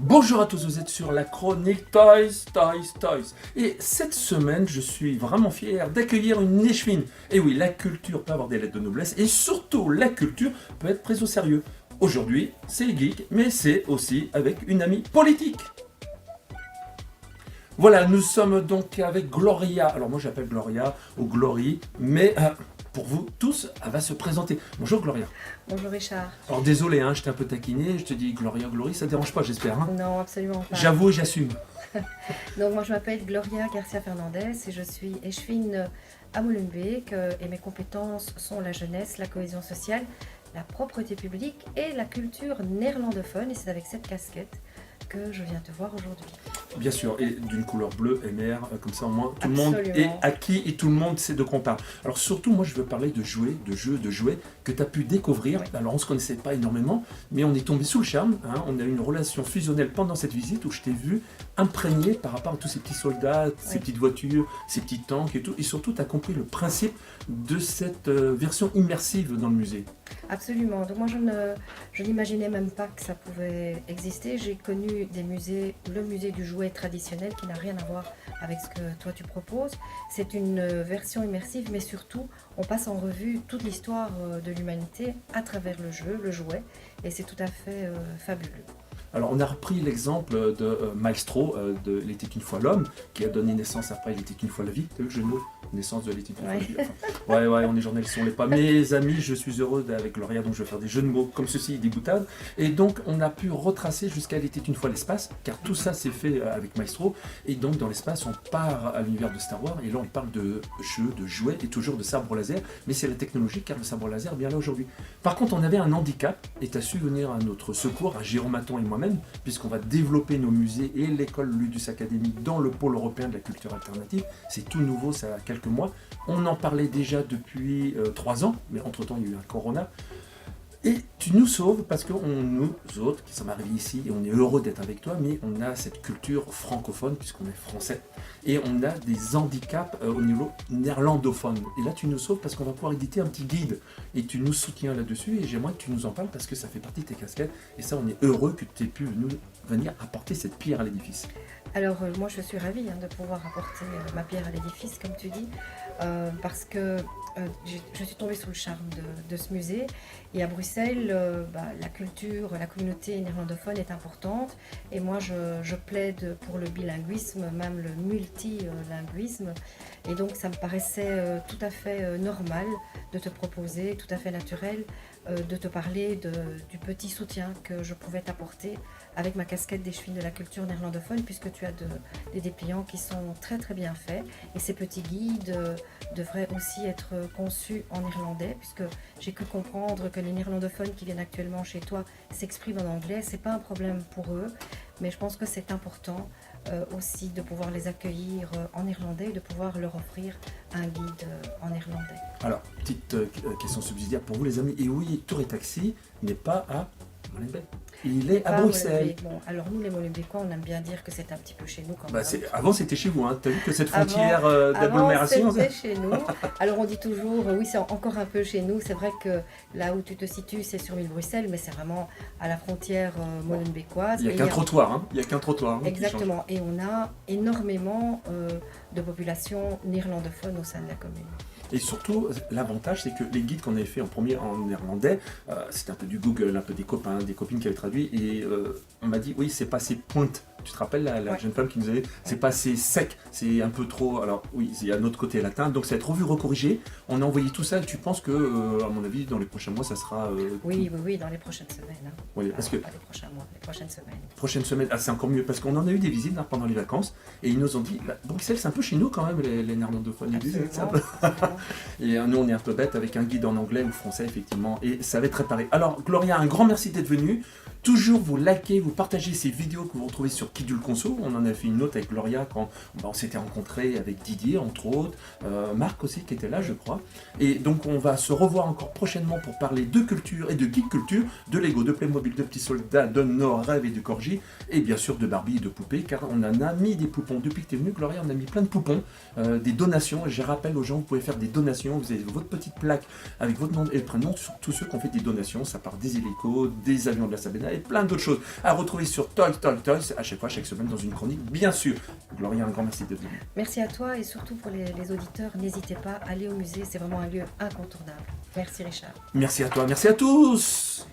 Bonjour à tous, vous êtes sur la chronique Toys, Toys, Toys. Et cette semaine, je suis vraiment fier d'accueillir une échevine. Et oui, la culture peut avoir des lettres de noblesse et surtout, la culture peut être prise au sérieux. Aujourd'hui, c'est les geeks, mais c'est aussi avec une amie politique. Voilà, nous sommes donc avec Gloria. Alors moi j'appelle Gloria ou Glory, mais pour vous tous, elle va se présenter. Bonjour Gloria. Bonjour Richard. Alors désolé, je t'ai un peu taquiné, je te dis Gloria, Glory, ça te dérange pas j'espère. Non, absolument pas. J'avoue et j'assume. Donc moi je m'appelle Gloria Garcia Fernandez et je suis échevine à Molenbeek et mes compétences sont la jeunesse, la cohésion sociale, la propreté publique et la culture néerlandophone. Et c'est avec cette casquette que je viens te voir aujourd'hui. Bien sûr, et d'une couleur bleue, MR, comme ça au moins tout le monde Absolument. est acquis et tout le monde sait de quoi on parle. Alors surtout, moi je veux parler de jouets, de jeux, de jouets que tu as pu découvrir. Oui. Alors on ne se connaissait pas énormément, mais on est tombé sous le charme. On a eu une relation fusionnelle pendant cette visite où je t'ai vu imprégné par rapport à tous ces petits soldats, ces petites voitures, ces petits tanks et tout. Et surtout, tu as compris le principe de cette version immersive dans le musée. Absolument. Donc moi je n'imaginais même pas que ça pouvait exister. J'ai connu des musées, le musée du jouet traditionnel qui n'a rien à voir avec ce que toi tu proposes. C'est une version immersive, mais surtout on passe en revue toute l'histoire de l'humanité à travers le jeu, le jouet, et c'est tout à fait fabuleux. Alors on a repris l'exemple de Maestro, de Il était une fois l'homme, qui a donné naissance après Il était une fois la vie. T'as vu le jeu de mots? Naissance de Il était une fois la vie. Enfin, ouais, on est journalistes, on l'est pas. Mes amis, je suis heureux avec Gloria, donc je vais faire des jeux de mots comme ceci, des boutades. Et donc on a pu retracer jusqu'à Il était une fois l'espace, car tout ça s'est fait avec Maestro. Et donc dans l'espace, on part à l'univers de Star Wars, et là on parle de jeux, de jouets, et toujours de sabre laser. Mais c'est la technologie, car le sabre laser est bien là aujourd'hui. Par contre, on avait un handicap, et tu as su venir à notre secours, à Jérôme Maton et moi-même, puisqu'on va développer nos musées et l'école Ludus Academy dans le pôle européen de la culture alternative. C'est tout nouveau, ça a quelques mois. On en parlait déjà depuis 3 ans, mais entre-temps il y a eu un corona. Et tu nous sauves parce que nous autres qui sommes arrivés ici, et on est heureux d'être avec toi, mais on a cette culture francophone puisqu'on est français, et on a des handicaps au niveau néerlandophone. Et là tu nous sauves parce qu'on va pouvoir éditer un petit guide, et tu nous soutiens là-dessus, et j'aimerais que tu nous en parles parce que ça fait partie de tes casquettes, et ça on est heureux que tu aies pu nous venir apporter cette pierre à l'édifice. Alors moi je suis ravie de pouvoir apporter ma pierre à l'édifice, comme tu dis, parce que je suis tombée sous le charme de ce musée. Et à Bruxelles, la culture, la communauté néerlandophone est importante. Et moi je plaide pour le bilinguisme, même le multilinguisme. Et donc ça me paraissait tout à fait normal de te proposer, tout à fait naturel, de te parler du petit soutien que je pouvais t'apporter avec ma casquette d'échevine de la culture néerlandophone, puisque tu as des dépliants qui sont très très bien faits. Et ces petits guides devraient aussi être conçus en néerlandais, puisque j'ai cru comprendre que les néerlandophones qui viennent actuellement chez toi s'expriment en anglais. C'est pas un problème pour eux, mais je pense que c'est important aussi de pouvoir les accueillir en néerlandais et de pouvoir leur offrir un guide en néerlandais. Alors, petite question subsidiaire pour vous les amis, et oui, Tour et Taxi n'est pas à Molenbeek. Il est à Bruxelles. Bon, alors nous les Molenbeekois, on aime bien dire que c'est un petit peu chez nous quand Bah, même. avant c'était chez vous, tu as vu que cette frontière Avant d'agglomération. c'était chez nous. Alors on dit toujours, oui c'est encore un peu chez nous. C'est vrai que là où tu te situes c'est sur l'île Bruxelles, mais c'est vraiment à la frontière molenbeekoise. Il n'y a qu'un trottoir, il n'y a qu'un trottoir. Exactement, et on a énormément de population néerlandophone au sein de la commune. Et surtout, l'avantage, c'est que les guides qu'on avait fait en premier en néerlandais, c'était un peu du Google, un peu des copains, des copines qui avaient traduit, et on m'a dit, oui, c'est pas assez pointe. Tu te rappelles la jeune femme qui nous avait dit, c'est pas assez sec, c'est un peu trop. Alors oui, il y a un autre côté latin, donc ça va être revu, recorrigé. On a envoyé tout ça, et tu penses que, à mon avis, dans les prochains mois, ça sera. Oui, dans les prochaines semaines. Oui, parce que. Pas les prochains mois, les prochaines semaines. Prochaine semaine, c'est encore mieux, parce qu'on en a eu des visites pendant les vacances, et ils nous ont dit, Bruxelles, c'est un peu chez nous quand même, les néerlandophones. Et nous, on est un peu bête avec un guide en anglais ou français, effectivement, et ça va être réparé. Alors, Gloria, un grand merci d'être venue. Toujours vous likez, vous partagez ces vidéos que vous retrouvez sur Kidul Conso. On en a fait une autre avec Gloria quand on s'était rencontrés avec Didier, entre autres, Marc aussi qui était là, je crois. Et donc, on va se revoir encore prochainement pour parler de culture et de geek culture, de Lego, de Playmobil, de petits soldats, de nos rêves et de Corgi, et bien sûr de Barbie et de poupées, car on en a mis des poupons. Depuis que tu es venu, Gloria, on a mis plein de poupons, des donations. Je rappelle aux gens, vous pouvez faire des donations. Vous avez votre petite plaque avec votre nom et le prénom sur tous ceux qui ont fait des donations. Ça part des hélicos, des avions de la Sabena et plein d'autres choses à retrouver sur Toys, à chaque fois, chaque semaine dans une chronique, bien sûr. Gloria, un grand merci d'être venue. Merci à toi et surtout pour les auditeurs, n'hésitez pas à aller au musée, c'est vraiment un lieu incontournable. Merci Richard. Merci à toi, merci à tous.